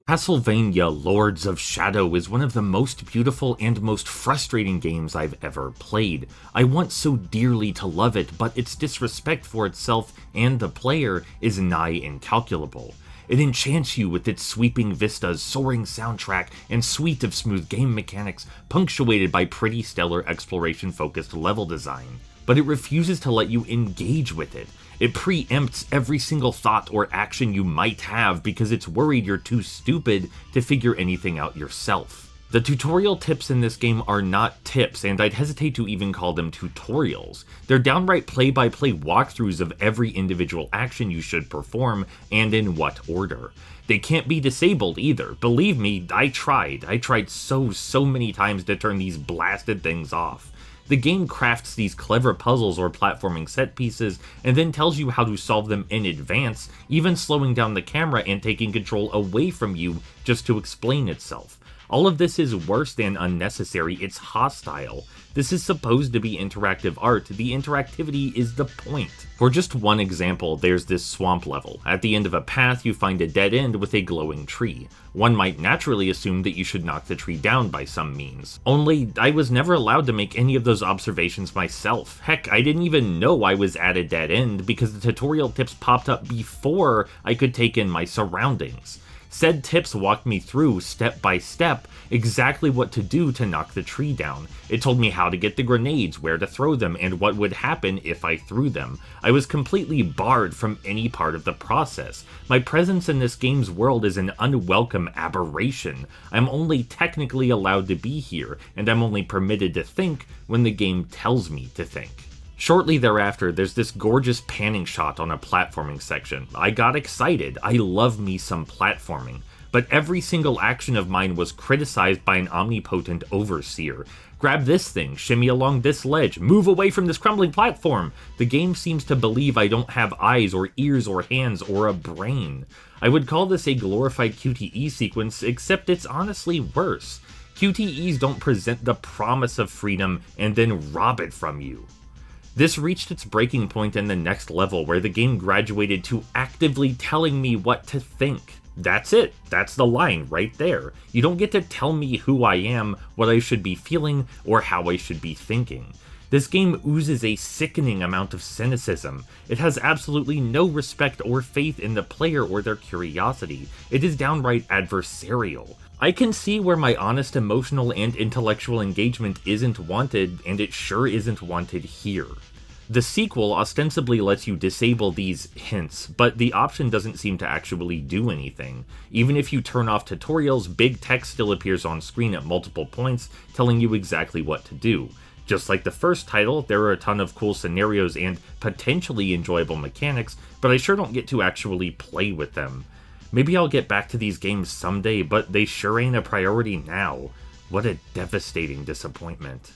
Castlevania Lords of Shadow is one of the most beautiful and most frustrating games I've ever played. I want so dearly to love it, but its disrespect for itself and the player is nigh incalculable. It enchants you with its sweeping vistas, soaring soundtrack, and suite of smooth game mechanics, punctuated by pretty stellar exploration-focused level design. But it refuses to let you engage with it. It preempts every single thought or action you might have because it's worried you're too stupid to figure anything out yourself. The tutorial tips in this game are not tips, and I'd hesitate to even call them tutorials. They're downright play-by-play walkthroughs of every individual action you should perform, and in what order. They can't be disabled either. Believe me, I tried. I tried so many times to turn these blasted things off. The game crafts these clever puzzles or platforming set pieces and then tells you how to solve them in advance, even slowing down the camera and taking control away from you just to explain itself. All of this is worse than unnecessary, it's hostile. This is supposed to be interactive art, the interactivity is the point. For just one example, there's this swamp level. At the end of a path, you find a dead end with a glowing tree. One might naturally assume that you should knock the tree down by some means. Only, I was never allowed to make any of those observations myself. Heck, I didn't even know I was at a dead end because the tutorial tips popped up before I could take in my surroundings. Said tips walked me through, step by step, exactly what to do to knock the tree down. It told me how to get the grenades, where to throw them, and what would happen if I threw them. I was completely barred from any part of the process. My presence in this game's world is an unwelcome aberration. I'm only technically allowed to be here, and I'm only permitted to think when the game tells me to think. Shortly thereafter, there's this gorgeous panning shot on a platforming section. I got excited, I love me some platforming. But every single action of mine was criticized by an omnipotent overseer. Grab this thing, shimmy along this ledge, move away from this crumbling platform. The game seems to believe I don't have eyes or ears or hands or a brain. I would call this a glorified QTE sequence, except it's honestly worse. QTEs don't present the promise of freedom and then rob it from you. This reached its breaking point in the next level, where the game graduated to actively telling me what to think. That's it. That's the line right there. You don't get to tell me who I am, what I should be feeling, or how I should be thinking. This game oozes a sickening amount of cynicism. It has absolutely no respect or faith in the player or their curiosity. It is downright adversarial. I can see where my honest emotional and intellectual engagement isn't wanted, and it sure isn't wanted here. The sequel ostensibly lets you disable these hints, but the option doesn't seem to actually do anything. Even if you turn off tutorials, big text still appears on screen at multiple points, telling you exactly what to do. Just like the first title, there are a ton of cool scenarios and potentially enjoyable mechanics, but I sure don't get to actually play with them. Maybe I'll get back to these games someday, but they sure ain't a priority now. What a devastating disappointment.